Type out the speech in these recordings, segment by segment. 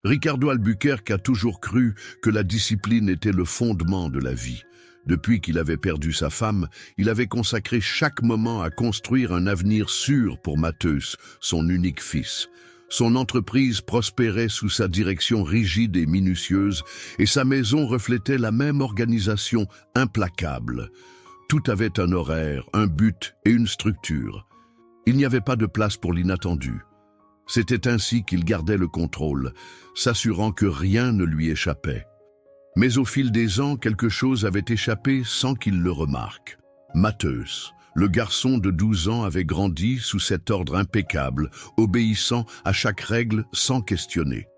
Ricardo Albuquerque a toujours cru que la discipline était le fondement de la vie. Depuis qu'il avait perdu sa femme, il avait consacré chaque moment à construire un avenir sûr pour Mateus, son unique fils. Son entreprise prospérait sous sa direction rigide et minutieuse, et sa maison reflétait la même organisation implacable. Tout avait un horaire, un but et une structure. Il n'y avait pas de place pour l'inattendu. C'était ainsi qu'il gardait le contrôle, s'assurant que rien ne lui échappait. Mais au fil des ans, quelque chose avait échappé sans qu'il le remarque. Mateus, le garçon de 12 ans, avait grandi sous cet ordre impeccable, obéissant à chaque règle sans questionner.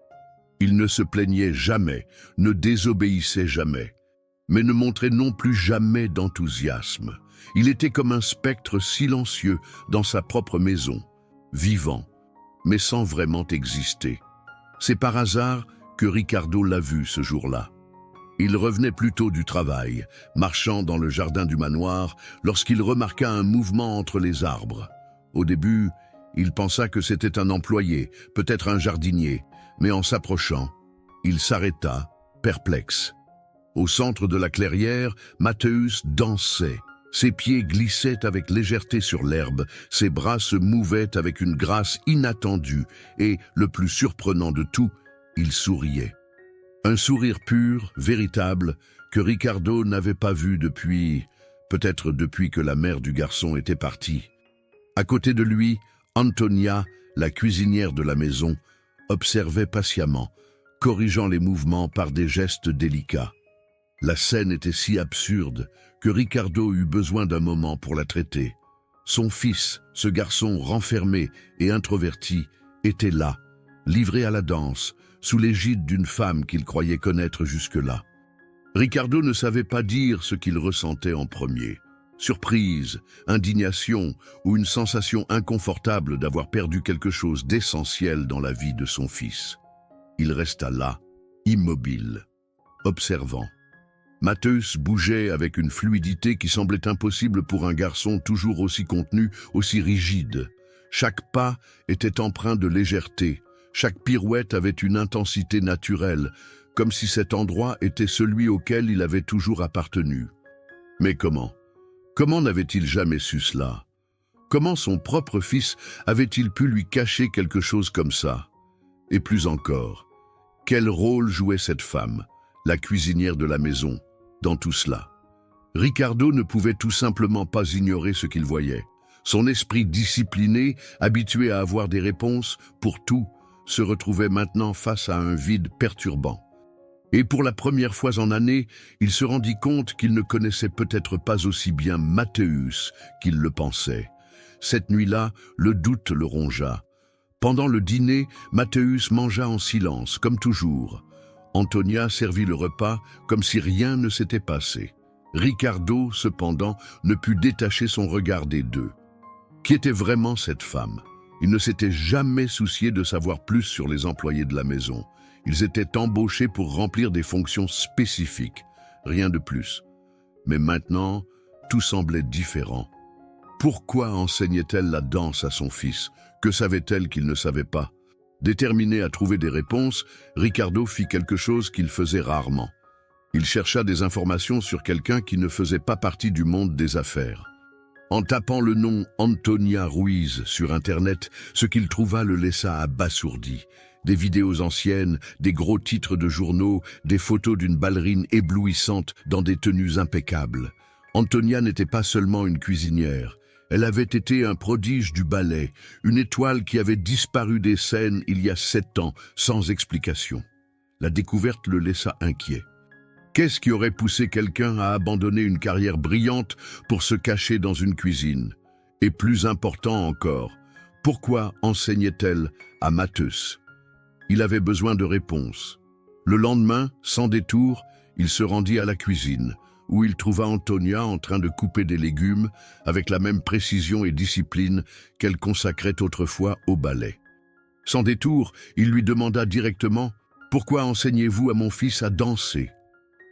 Il ne se plaignait jamais, ne désobéissait jamais, mais ne montrait non plus jamais d'enthousiasme. Il était comme un spectre silencieux dans sa propre maison, vivant, mais sans vraiment exister. C'est par hasard que Ricardo l'a vu ce jour-là. Il revenait plutôt du travail, marchant dans le jardin du manoir, lorsqu'il remarqua un mouvement entre les arbres. Au début, il pensa que c'était un employé, peut-être un jardinier, mais en s'approchant, il s'arrêta, perplexe. Au centre de la clairière, Mateus dansait. Ses pieds glissaient avec légèreté sur l'herbe, ses bras se mouvaient avec une grâce inattendue et, le plus surprenant de tout, il souriait. Un sourire pur, véritable, que Ricardo n'avait pas vu peut-être depuis que la mère du garçon était partie. À côté de lui, Antonia, la cuisinière de la maison, observait patiemment, corrigeant les mouvements par des gestes délicats. La scène était si absurde que Ricardo eut besoin d'un moment pour la traiter. Son fils, ce garçon renfermé et introverti, était là, livré à la danse, sous l'égide d'une femme qu'il croyait connaître jusque-là. Ricardo ne savait pas dire ce qu'il ressentait en premier. Surprise, indignation ou une sensation inconfortable d'avoir perdu quelque chose d'essentiel dans la vie de son fils. Il resta là, immobile, observant. Mateus bougeait avec une fluidité qui semblait impossible pour un garçon toujours aussi contenu, aussi rigide. Chaque pas était empreint de légèreté, chaque pirouette avait une intensité naturelle, comme si cet endroit était celui auquel il avait toujours appartenu. Mais comment? Comment n'avait-il jamais su cela? Comment son propre fils avait-il pu lui cacher quelque chose comme ça? Et plus encore, quel rôle jouait cette femme, la cuisinière de la maison, dans tout cela? Ricardo ne pouvait tout simplement pas ignorer ce qu'il voyait. Son esprit discipliné, habitué à avoir des réponses pour tout, se retrouvait maintenant face à un vide perturbant. Et pour la première fois en années, il se rendit compte qu'il ne connaissait peut-être pas aussi bien Mateus qu'il le pensait. Cette nuit-là, le doute le rongea. Pendant le dîner, Mateus mangea en silence, comme toujours. Antonia servit le repas comme si rien ne s'était passé. Ricardo, cependant, ne put détacher son regard des deux. Qui était vraiment cette femme? Il ne s'était jamais soucié de savoir plus sur les employés de la maison. Ils étaient embauchés pour remplir des fonctions spécifiques, rien de plus. Mais maintenant, tout semblait différent. Pourquoi enseignait-elle la danse à son fils? Que savait-elle qu'il ne savait pas? Déterminé à trouver des réponses, Ricardo fit quelque chose qu'il faisait rarement. Il chercha des informations sur quelqu'un qui ne faisait pas partie du monde des affaires. En tapant le nom Antonia Ruiz sur Internet, ce qu'il trouva le laissa abasourdi. Des vidéos anciennes, des gros titres de journaux, des photos d'une ballerine éblouissante dans des tenues impeccables. Antonia n'était pas seulement une cuisinière. Elle avait été un prodige du ballet, une étoile qui avait disparu des scènes il y a 7 ans, sans explication. La découverte le laissa inquiet. Qu'est-ce qui aurait poussé quelqu'un à abandonner une carrière brillante pour se cacher dans une cuisine? Et plus important encore, pourquoi enseignait-elle à Mateus? Il avait besoin de réponses. Le lendemain, sans détour, il se rendit à la cuisine, où il trouva Antonia en train de couper des légumes avec la même précision et discipline qu'elle consacrait autrefois au ballet. Sans détour, il lui demanda directement « Pourquoi enseignez-vous à mon fils à danser ?»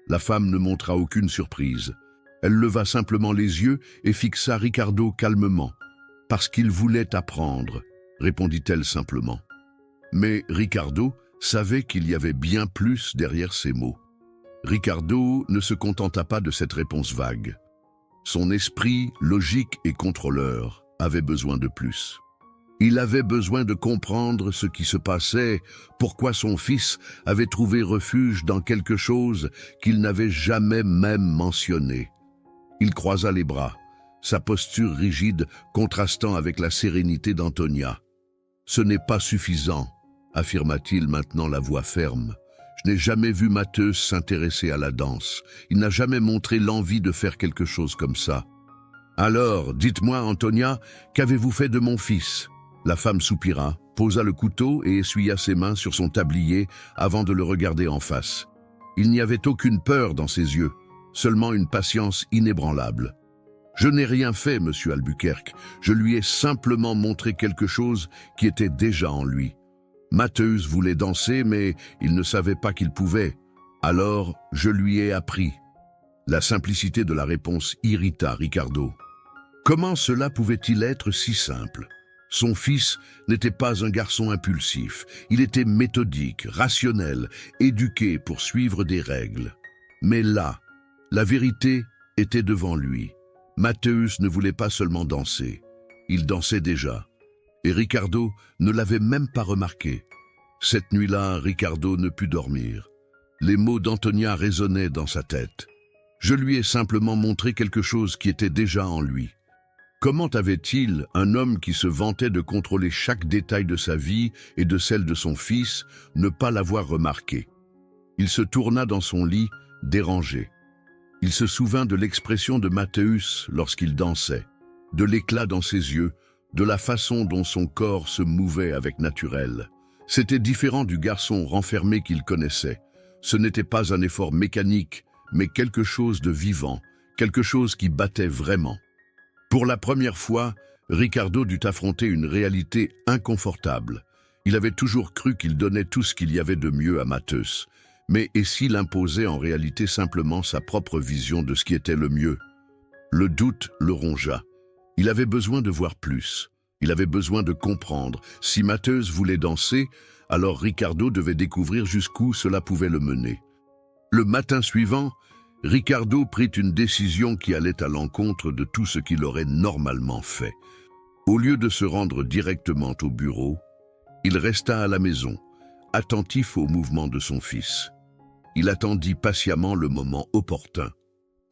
La femme ne montra aucune surprise. Elle leva simplement les yeux et fixa Ricardo calmement. « Parce qu'il voulait apprendre », répondit-elle simplement. Mais Ricardo, savait qu'il y avait bien plus derrière ces mots. Ricardo ne se contenta pas de cette réponse vague. Son esprit, logique et contrôleur, avait besoin de plus. Il avait besoin de comprendre ce qui se passait, pourquoi son fils avait trouvé refuge dans quelque chose qu'il n'avait jamais même mentionné. Il croisa les bras, sa posture rigide contrastant avec la sérénité d'Antonia. « Ce n'est pas suffisant », affirma-t-il maintenant la voix ferme. « Je n'ai jamais vu Matheus s'intéresser à la danse. Il n'a jamais montré l'envie de faire quelque chose comme ça. »« Alors, dites-moi, Antonia, qu'avez-vous fait de mon fils ?» La femme soupira, posa le couteau et essuya ses mains sur son tablier avant de le regarder en face. Il n'y avait aucune peur dans ses yeux, seulement une patience inébranlable. « Je n'ai rien fait, monsieur Albuquerque. Je lui ai simplement montré quelque chose qui était déjà en lui. Matheus voulait danser, mais il ne savait pas qu'il pouvait. Alors, je lui ai appris. » La simplicité de la réponse irrita Ricardo. Comment cela pouvait-il être si simple ? Son fils n'était pas un garçon impulsif. Il était méthodique, rationnel, éduqué pour suivre des règles. Mais là, la vérité était devant lui. Matheus ne voulait pas seulement danser. Il dansait déjà. Et Ricardo ne l'avait même pas remarqué. Cette nuit-là, Ricardo ne put dormir. Les mots d'Antonia résonnaient dans sa tête. Je lui ai simplement montré quelque chose qui était déjà en lui. Comment avait-il, un homme qui se vantait de contrôler chaque détail de sa vie et de celle de son fils, ne pas l'avoir remarqué? Il se tourna dans son lit, dérangé. Il se souvint de l'expression de Matheus lorsqu'il dansait, de l'éclat dans ses yeux, de la façon dont son corps se mouvait avec naturel. C'était différent du garçon renfermé qu'il connaissait. Ce n'était pas un effort mécanique, mais quelque chose de vivant, quelque chose qui battait vraiment. Pour la première fois, Ricardo dut affronter une réalité inconfortable. Il avait toujours cru qu'il donnait tout ce qu'il y avait de mieux à Matheus. Mais et s'il imposait en réalité simplement sa propre vision de ce qui était le mieux? Le doute le rongea. Il avait besoin de voir plus. Il avait besoin de comprendre. Si Matheus voulait danser, alors Ricardo devait découvrir jusqu'où cela pouvait le mener. Le matin suivant, Ricardo prit une décision qui allait à l'encontre de tout ce qu'il aurait normalement fait. Au lieu de se rendre directement au bureau, il resta à la maison, attentif aux mouvements de son fils. Il attendit patiemment le moment opportun,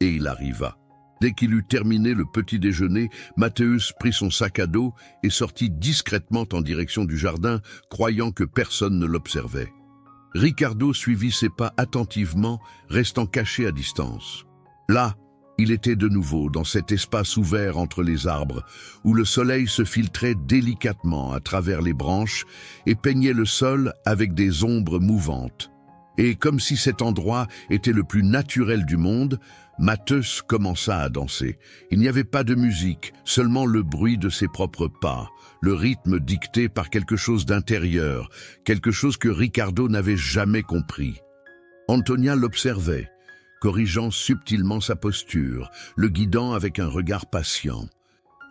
et il arriva. Dès qu'il eut terminé le petit déjeuner, Matheus prit son sac à dos et sortit discrètement en direction du jardin, croyant que personne ne l'observait. Ricardo suivit ses pas attentivement, restant caché à distance. Là, il était de nouveau dans cet espace ouvert entre les arbres, où le soleil se filtrait délicatement à travers les branches et peignait le sol avec des ombres mouvantes. Et comme si cet endroit était le plus naturel du monde, Matheus commença à danser. Il n'y avait pas de musique, seulement le bruit de ses propres pas, le rythme dicté par quelque chose d'intérieur, quelque chose que Ricardo n'avait jamais compris. Antonia l'observait, corrigeant subtilement sa posture, le guidant avec un regard patient.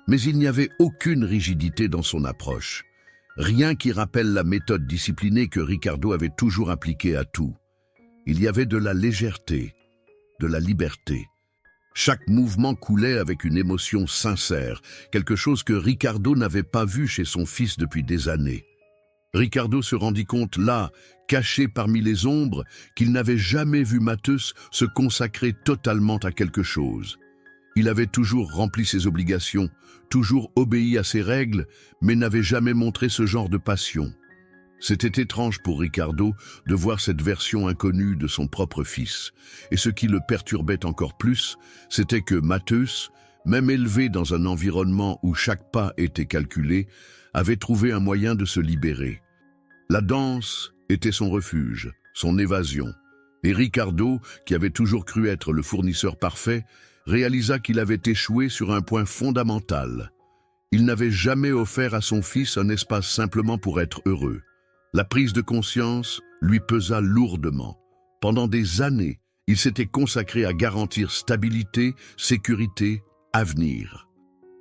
Mais il n'y avait aucune rigidité dans son approche. Rien qui rappelle la méthode disciplinée que Ricardo avait toujours appliquée à tout. Il y avait de la légèreté, de la liberté. Chaque mouvement coulait avec une émotion sincère, quelque chose que Ricardo n'avait pas vu chez son fils depuis des années. Ricardo se rendit compte là, caché parmi les ombres, qu'il n'avait jamais vu Matheus se consacrer totalement à quelque chose. Il avait toujours rempli ses obligations, toujours obéi à ses règles, mais n'avait jamais montré ce genre de passion. C'était étrange pour Ricardo de voir cette version inconnue de son propre fils. Et ce qui le perturbait encore plus, c'était que Matheus, même élevé dans un environnement où chaque pas était calculé, avait trouvé un moyen de se libérer. La danse était son refuge, son évasion. Et Ricardo, qui avait toujours cru être le fournisseur parfait, réalisa qu'il avait échoué sur un point fondamental. Il n'avait jamais offert à son fils un espace simplement pour être heureux. La prise de conscience lui pesa lourdement. Pendant des années, il s'était consacré à garantir stabilité, sécurité, avenir.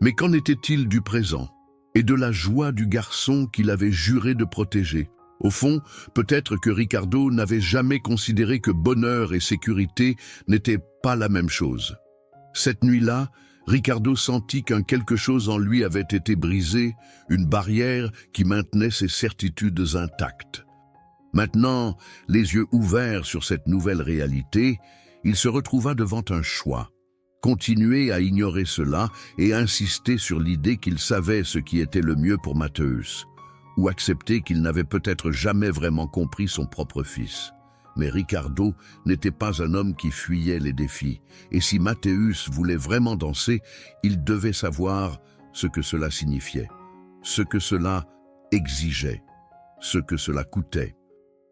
Mais qu'en était-il du présent et de la joie du garçon qu'il avait juré de protéger? Au fond, peut-être que Ricardo n'avait jamais considéré que bonheur et sécurité n'étaient pas la même chose. Cette nuit-là, Ricardo sentit qu'un quelque chose en lui avait été brisé, une barrière qui maintenait ses certitudes intactes. Maintenant, les yeux ouverts sur cette nouvelle réalité, il se retrouva devant un choix. Continuer à ignorer cela et insister sur l'idée qu'il savait ce qui était le mieux pour Matthäus, ou accepter qu'il n'avait peut-être jamais vraiment compris son propre fils. Mais Ricardo n'était pas un homme qui fuyait les défis, et si Matthäus voulait vraiment danser, il devait savoir ce que cela signifiait, ce que cela exigeait, ce que cela coûtait.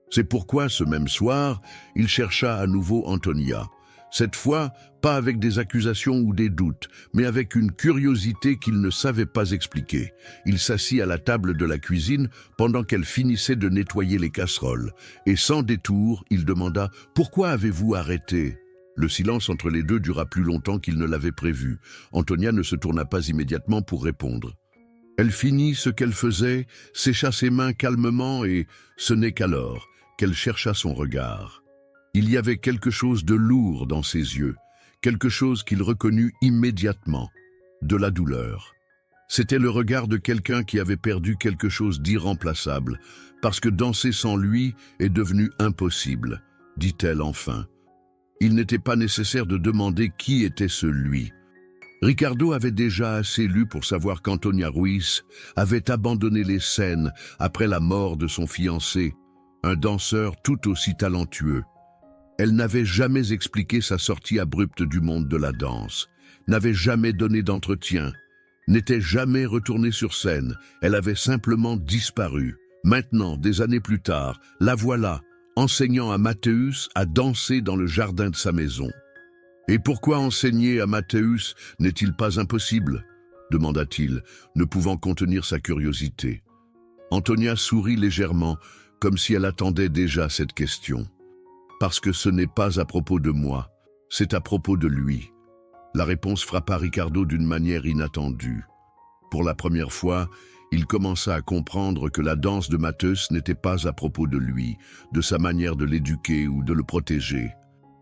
C'est pourquoi, ce même soir, il chercha à nouveau Antonia. Cette fois, pas avec des accusations ou des doutes, mais avec une curiosité qu'il ne savait pas expliquer. Il s'assit à la table de la cuisine pendant qu'elle finissait de nettoyer les casseroles, et sans détour, il demanda « Pourquoi avez-vous arrêté ?» Le silence entre les deux dura plus longtemps qu'il ne l'avait prévu. Antonia ne se tourna pas immédiatement pour répondre. Elle finit ce qu'elle faisait, sécha ses mains calmement et ce n'est qu'alors qu'elle chercha son regard. Il y avait quelque chose de lourd dans ses yeux, quelque chose qu'il reconnut immédiatement, de la douleur. C'était le regard de quelqu'un qui avait perdu quelque chose d'irremplaçable, parce que danser sans lui est devenu impossible, dit-elle enfin. Il n'était pas nécessaire de demander qui était ce lui. Ricardo avait déjà assez lu pour savoir qu'Antonia Ruiz avait abandonné les scènes après la mort de son fiancé, un danseur tout aussi talentueux. Elle n'avait jamais expliqué sa sortie abrupte du monde de la danse, n'avait jamais donné d'entretien, n'était jamais retournée sur scène, elle avait simplement disparu. Maintenant, des années plus tard, la voilà, enseignant à Matthäus à danser dans le jardin de sa maison. « Et pourquoi enseigner à Matthäus n'est-il pas impossible ?» demanda-t-il, ne pouvant contenir sa curiosité. Antonia sourit légèrement, comme si elle attendait déjà cette question. « Parce que ce n'est pas à propos de moi, c'est à propos de lui. » La réponse frappa Ricardo d'une manière inattendue. Pour la première fois, il commença à comprendre que la danse de Matthäus n'était pas à propos de lui, de sa manière de l'éduquer ou de le protéger.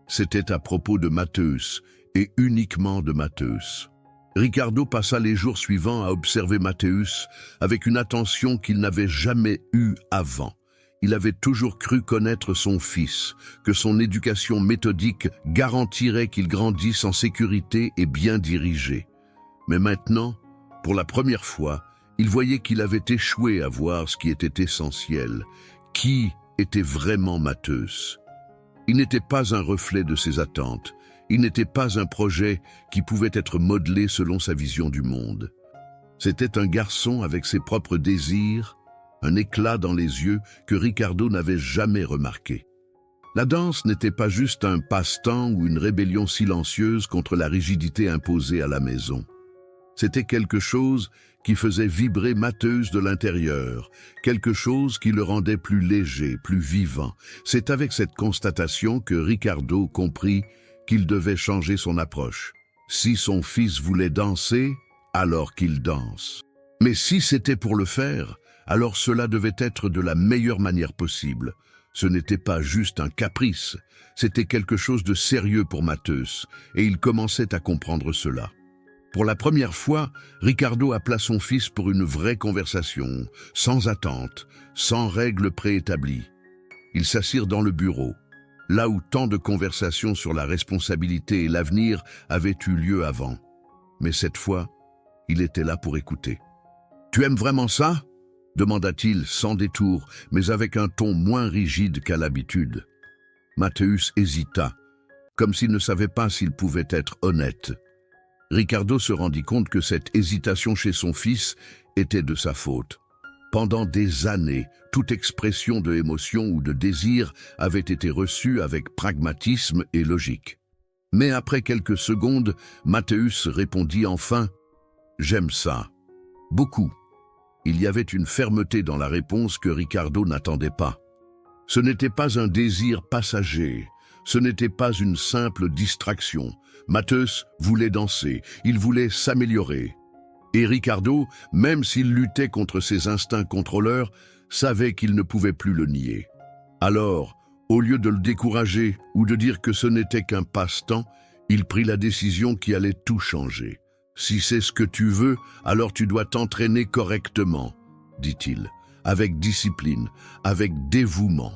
C'était à propos de Matthäus, et uniquement de Matthäus. Ricardo passa les jours suivants à observer Matthäus avec une attention qu'il n'avait jamais eue avant. Il avait toujours cru connaître son fils, que son éducation méthodique garantirait qu'il grandisse en sécurité et bien dirigé. Mais maintenant, pour la première fois, il voyait qu'il avait échoué à voir ce qui était essentiel. Qui était vraiment Matthäus? Il n'était pas un reflet de ses attentes. Il n'était pas un projet qui pouvait être modelé selon sa vision du monde. C'était un garçon avec ses propres désirs, un éclat dans les yeux que Ricardo n'avait jamais remarqué. La danse n'était pas juste un passe-temps ou une rébellion silencieuse contre la rigidité imposée à la maison. C'était quelque chose qui faisait vibrer Matthäus de l'intérieur, quelque chose qui le rendait plus léger, plus vivant. C'est avec cette constatation que Ricardo comprit qu'il devait changer son approche. Si son fils voulait danser, alors qu'il danse. Mais si c'était pour le faire, alors cela devait être de la meilleure manière possible. Ce n'était pas juste un caprice, c'était quelque chose de sérieux pour Matthäus, et il commençait à comprendre cela. Pour la première fois, Ricardo appela son fils pour une vraie conversation, sans attente, sans règles préétablies. Ils s'assirent dans le bureau, là où tant de conversations sur la responsabilité et l'avenir avaient eu lieu avant. Mais cette fois, il était là pour écouter. « Tu aimes vraiment ça ?» demanda-t-il sans détour, mais avec un ton moins rigide qu'à l'habitude. Matthäus hésita, comme s'il ne savait pas s'il pouvait être honnête. Ricardo se rendit compte que cette hésitation chez son fils était de sa faute. Pendant des années, toute expression de émotion ou de désir avait été reçue avec pragmatisme et logique. Mais après quelques secondes, Matthäus répondit enfin « J'aime ça. Beaucoup. » Il y avait une fermeté dans la réponse que Ricardo n'attendait pas. Ce n'était pas un désir passager, ce n'était pas une simple distraction. Matthäus voulait danser, il voulait s'améliorer. Et Ricardo, même s'il luttait contre ses instincts contrôleurs, savait qu'il ne pouvait plus le nier. Alors, au lieu de le décourager ou de dire que ce n'était qu'un passe-temps, il prit la décision qui allait tout changer. « Si c'est ce que tu veux, alors tu dois t'entraîner correctement, » dit-il, avec discipline, avec dévouement.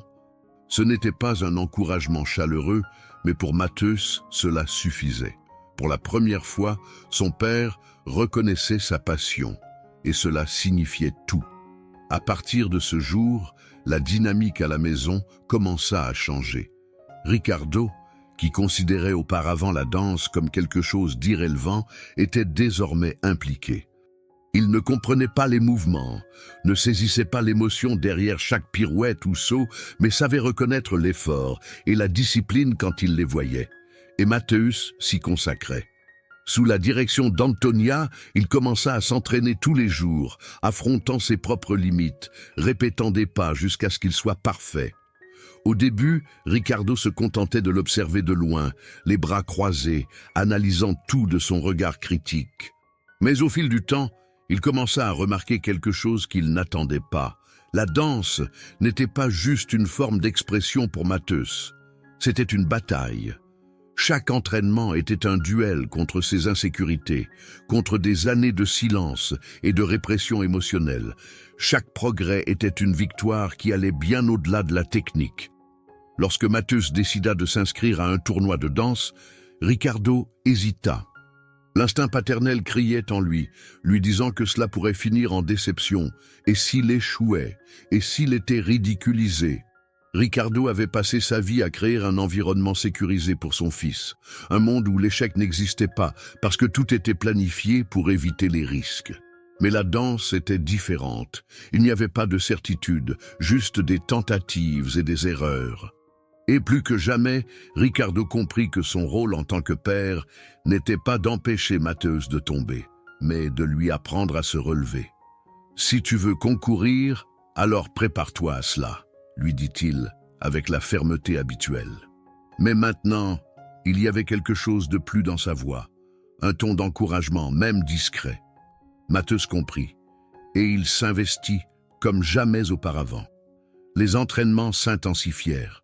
Ce n'était pas un encouragement chaleureux, mais pour Matheus, cela suffisait. Pour la première fois, son père reconnaissait sa passion, et cela signifiait tout. À partir de ce jour, la dynamique à la maison commença à changer. Ricardo, qui considérait auparavant la danse comme quelque chose d'irrélevant, était désormais impliqué. Il ne comprenait pas les mouvements, ne saisissait pas l'émotion derrière chaque pirouette ou saut, mais savait reconnaître l'effort et la discipline quand il les voyait. Et Matheus s'y consacrait. Sous la direction d'Antonia, il commença à s'entraîner tous les jours, affrontant ses propres limites, répétant des pas jusqu'à ce qu'ils soient parfaits. Au début, Ricardo se contentait de l'observer de loin, les bras croisés, analysant tout de son regard critique. Mais au fil du temps, il commença à remarquer quelque chose qu'il n'attendait pas. La danse n'était pas juste une forme d'expression pour Matheus, c'était une bataille. Chaque entraînement était un duel contre ses insécurités, contre des années de silence et de répression émotionnelle. Chaque progrès était une victoire qui allait bien au-delà de la technique. Lorsque Matheus décida de s'inscrire à un tournoi de danse, Ricardo hésita. L'instinct paternel criait en lui, lui disant que cela pourrait finir en déception, et s'il échouait, et s'il était ridiculisé. Ricardo avait passé sa vie à créer un environnement sécurisé pour son fils, un monde où l'échec n'existait pas, parce que tout était planifié pour éviter les risques. Mais la danse était différente, il n'y avait pas de certitude, juste des tentatives et des erreurs. Et plus que jamais, Ricardo comprit que son rôle en tant que père n'était pas d'empêcher Matheus de tomber, mais de lui apprendre à se relever. « Si tu veux concourir, alors prépare-toi à cela », lui dit-il avec la fermeté habituelle. Mais maintenant, il y avait quelque chose de plus dans sa voix, un ton d'encouragement, même discret. Matheus comprit, et il s'investit comme jamais auparavant. Les entraînements s'intensifièrent.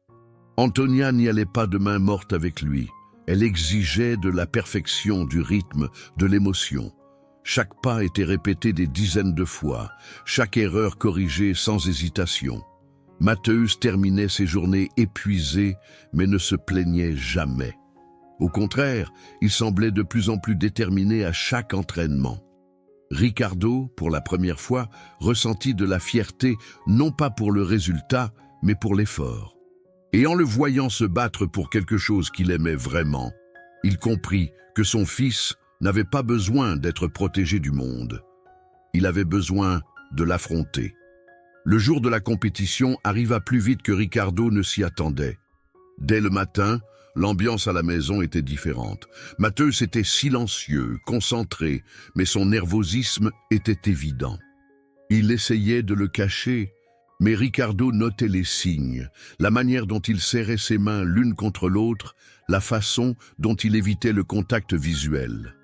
Antonia n'y allait pas de main morte avec lui. Elle exigeait de la perfection, du rythme, de l'émotion. Chaque pas était répété des dizaines de fois, chaque erreur corrigée sans hésitation. Matheus terminait ses journées épuisé, mais ne se plaignait jamais. Au contraire, il semblait de plus en plus déterminé à chaque entraînement. Ricardo, pour la première fois, ressentit de la fierté, non pas pour le résultat, mais pour l'effort. Et en le voyant se battre pour quelque chose qu'il aimait vraiment, il comprit que son fils n'avait pas besoin d'être protégé du monde. Il avait besoin de l'affronter. Le jour de la compétition arriva plus vite que Ricardo ne s'y attendait. Dès le matin, l'ambiance à la maison était différente. Matheus était silencieux, concentré, mais son nervosisme était évident. Il essayait de le cacher, mais Ricardo notait les signes, la manière dont il serrait ses mains l'une contre l'autre, la façon dont il évitait le contact visuel.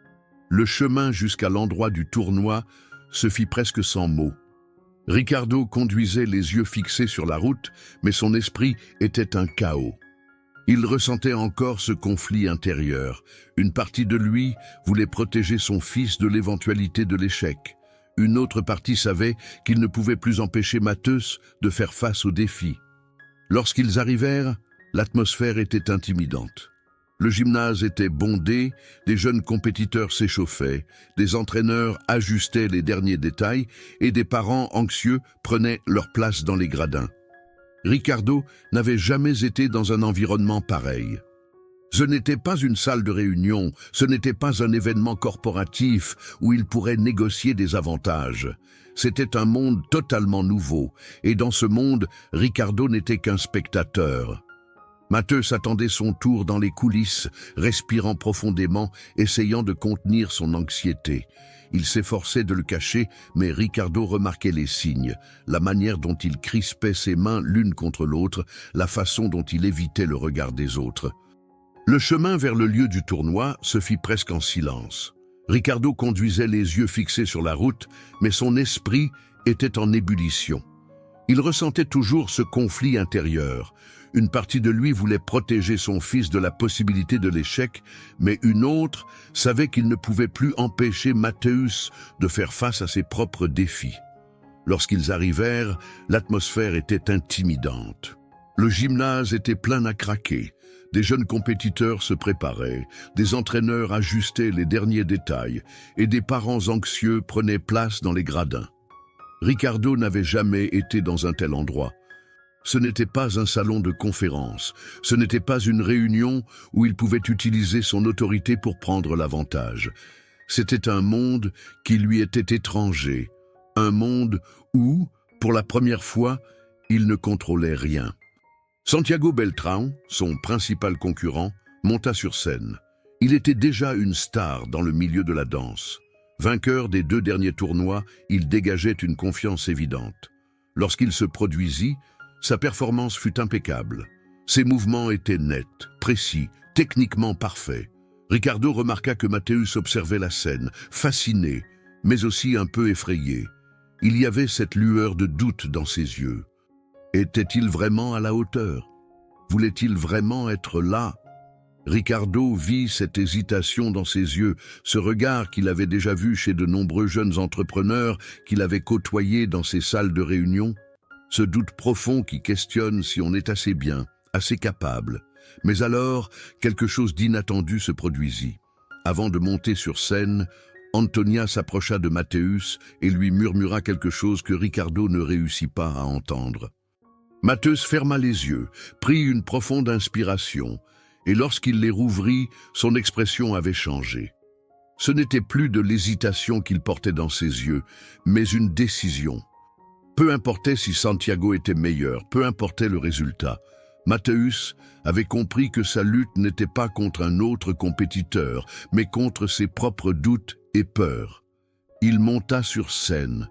Le chemin jusqu'à l'endroit du tournoi se fit presque sans mots. Ricardo conduisait les yeux fixés sur la route, mais son esprit était un chaos. Il ressentait encore ce conflit intérieur. Une partie de lui voulait protéger son fils de l'éventualité de l'échec. Une autre partie savait qu'il ne pouvait plus empêcher Matheus de faire face au défi. Lorsqu'ils arrivèrent, l'atmosphère était intimidante. Le gymnase était bondé, des jeunes compétiteurs s'échauffaient, des entraîneurs ajustaient les derniers détails et des parents anxieux prenaient leur place dans les gradins. Ricardo n'avait jamais été dans un environnement pareil. Ce n'était pas une salle de réunion, ce n'était pas un événement corporatif où il pourrait négocier des avantages. C'était un monde totalement nouveau, et dans ce monde, Ricardo n'était qu'un spectateur. Matheus attendait son tour dans les coulisses, respirant profondément, essayant de contenir son anxiété. Il s'efforçait de le cacher, mais Ricardo remarquait les signes, la manière dont il crispait ses mains l'une contre l'autre, la façon dont il évitait le regard des autres. Le chemin vers le lieu du tournoi se fit presque en silence. Ricardo conduisait les yeux fixés sur la route, mais son esprit était en ébullition. Il ressentait toujours ce conflit intérieur. Une partie de lui voulait protéger son fils de la possibilité de l'échec, mais une autre savait qu'il ne pouvait plus empêcher Matthäus de faire face à ses propres défis. Lorsqu'ils arrivèrent, l'atmosphère était intimidante. Le gymnase était plein à craquer. Des jeunes compétiteurs se préparaient, des entraîneurs ajustaient les derniers détails et des parents anxieux prenaient place dans les gradins. Ricardo n'avait jamais été dans un tel endroit. Ce n'était pas un salon de conférence, ce n'était pas une réunion où il pouvait utiliser son autorité pour prendre l'avantage. C'était un monde qui lui était étranger, un monde où, pour la première fois, il ne contrôlait rien. Santiago Beltrão, son principal concurrent, monta sur scène. Il était déjà une star dans le milieu de la danse. Vainqueur des 2 derniers tournois, il dégageait une confiance évidente. Lorsqu'il se produisit, sa performance fut impeccable. Ses mouvements étaient nets, précis, techniquement parfaits. Ricardo remarqua que Matthäus observait la scène, fasciné, mais aussi un peu effrayé. Il y avait cette lueur de doute dans ses yeux. Était-il vraiment à la hauteur? Voulait-il vraiment être là? Ricardo vit cette hésitation dans ses yeux, ce regard qu'il avait déjà vu chez de nombreux jeunes entrepreneurs qu'il avait côtoyés dans ces salles de réunion. Ce doute profond qui questionne si on est assez bien, assez capable. Mais alors, quelque chose d'inattendu se produisit. Avant de monter sur scène, Antonia s'approcha de Matthäus et lui murmura quelque chose que Ricardo ne réussit pas à entendre. Matthäus ferma les yeux, prit une profonde inspiration, et lorsqu'il les rouvrit, son expression avait changé. Ce n'était plus de l'hésitation qu'il portait dans ses yeux, mais une décision. Peu importait si Santiago était meilleur, peu importait le résultat. Matthäus avait compris que sa lutte n'était pas contre un autre compétiteur, mais contre ses propres doutes et peurs. Il monta sur scène.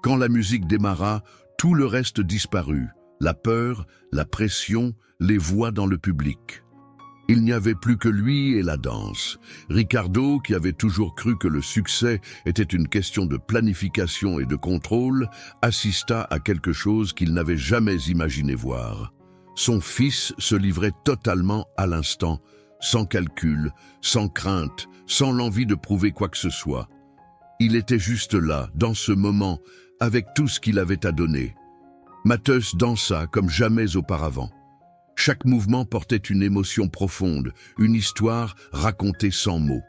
Quand la musique démarra, tout le reste disparut. La peur, la pression, les voix dans le public. Il n'y avait plus que lui et la danse. Ricardo, qui avait toujours cru que le succès était une question de planification et de contrôle, assista à quelque chose qu'il n'avait jamais imaginé voir. Son fils se livrait totalement à l'instant, sans calcul, sans crainte, sans l'envie de prouver quoi que ce soit. Il était juste là, dans ce moment, avec tout ce qu'il avait à donner. Matthäus dansa comme jamais auparavant. Chaque mouvement portait une émotion profonde, une histoire racontée sans mots.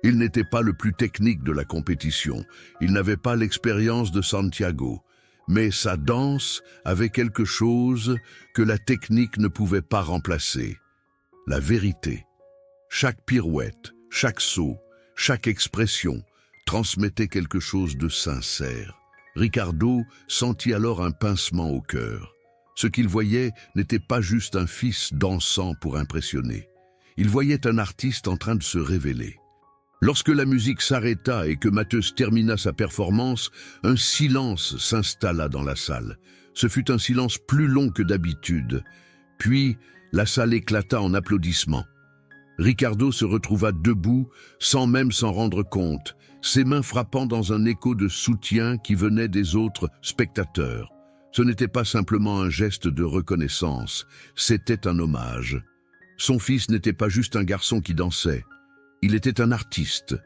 Il n'était pas le plus technique de la compétition, il n'avait pas l'expérience de Santiago, mais sa danse avait quelque chose que la technique ne pouvait pas remplacer. La vérité. Chaque pirouette, chaque saut, chaque expression transmettait quelque chose de sincère. Ricardo sentit alors un pincement au cœur. Ce qu'il voyait n'était pas juste un fils dansant pour impressionner. Il voyait un artiste en train de se révéler. Lorsque la musique s'arrêta et que Matthäus termina sa performance, un silence s'installa dans la salle. Ce fut un silence plus long que d'habitude. Puis, la salle éclata en applaudissements. Ricardo se retrouva debout, sans même s'en rendre compte, ses mains frappant dans un écho de soutien qui venait des autres spectateurs. Ce n'était pas simplement un geste de reconnaissance, c'était un hommage. Son fils n'était pas juste un garçon qui dansait, il était un artiste.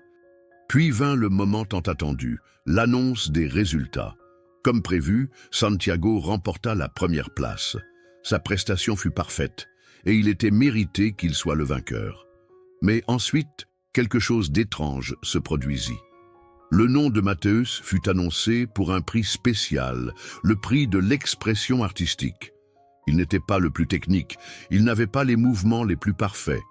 Puis vint le moment tant attendu, l'annonce des résultats. Comme prévu, Santiago remporta la première place. Sa prestation fut parfaite, et il était mérité qu'il soit le vainqueur. Mais ensuite, quelque chose d'étrange se produisit. Le nom de Matthäus fut annoncé pour un prix spécial, le prix de l'expression artistique. Il n'était pas le plus technique, il n'avait pas les mouvements les plus parfaits,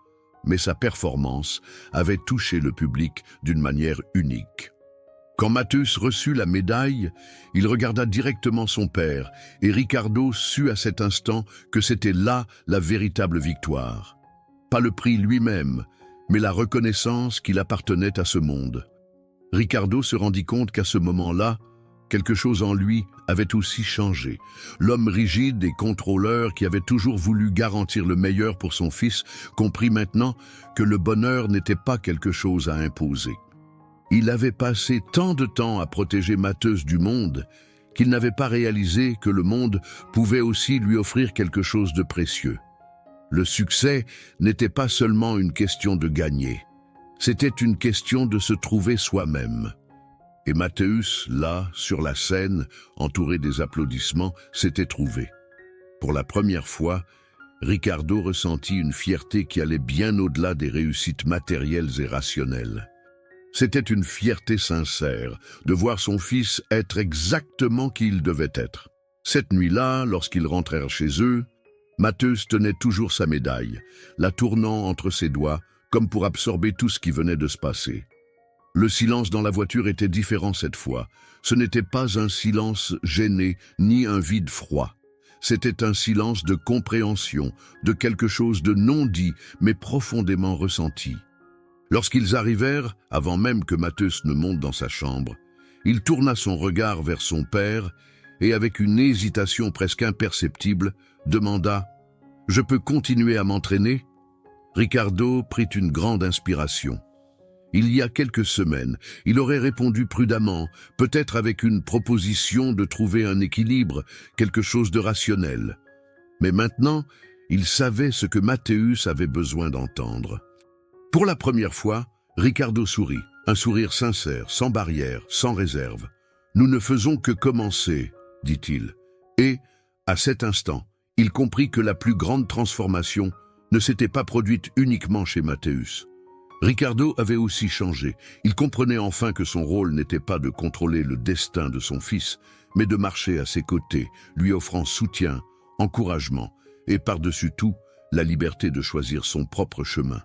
mais sa performance avait touché le public d'une manière unique. Quand Matthäus reçut la médaille, il regarda directement son père, et Ricardo sut à cet instant que c'était là la véritable victoire. Pas le prix lui-même, mais la reconnaissance qu'il appartenait à ce monde. Ricardo se rendit compte qu'à ce moment-là, quelque chose en lui avait aussi changé. L'homme rigide et contrôleur qui avait toujours voulu garantir le meilleur pour son fils comprit maintenant que le bonheur n'était pas quelque chose à imposer. Il avait passé tant de temps à protéger Matthäus du monde qu'il n'avait pas réalisé que le monde pouvait aussi lui offrir quelque chose de précieux. Le succès n'était pas seulement une question de gagner, c'était une question de se trouver soi-même. Et Mathéus, là, sur la scène, entouré des applaudissements, s'était trouvé. Pour la première fois, Ricardo ressentit une fierté qui allait bien au-delà des réussites matérielles et rationnelles. C'était une fierté sincère de voir son fils être exactement qui il devait être. Cette nuit-là, lorsqu'ils rentrèrent chez eux, Mathéus tenait toujours sa médaille, la tournant entre ses doigts, comme pour absorber tout ce qui venait de se passer. Le silence dans la voiture était différent cette fois. Ce n'était pas un silence gêné, ni un vide froid. C'était un silence de compréhension, de quelque chose de non dit, mais profondément ressenti. Lorsqu'ils arrivèrent, avant même que Mathéus ne monte dans sa chambre, il tourna son regard vers son père et, avec une hésitation presque imperceptible, demanda « Je peux continuer à m'entraîner ?» Ricardo prit une grande inspiration. Il y a quelques semaines, il aurait répondu prudemment, peut-être avec une proposition de trouver un équilibre, quelque chose de rationnel. Mais maintenant, il savait ce que Mathéus avait besoin d'entendre. Pour la première fois, Ricardo sourit, un sourire sincère, sans barrière, sans réserve. « Nous ne faisons que commencer, » dit-il. Et, à cet instant, il comprit que la plus grande transformation ne s'était pas produite uniquement chez Mathéus. Ricardo avait aussi changé. Il comprenait enfin que son rôle n'était pas de contrôler le destin de son fils, mais de marcher à ses côtés, lui offrant soutien, encouragement et par-dessus tout, la liberté de choisir son propre chemin.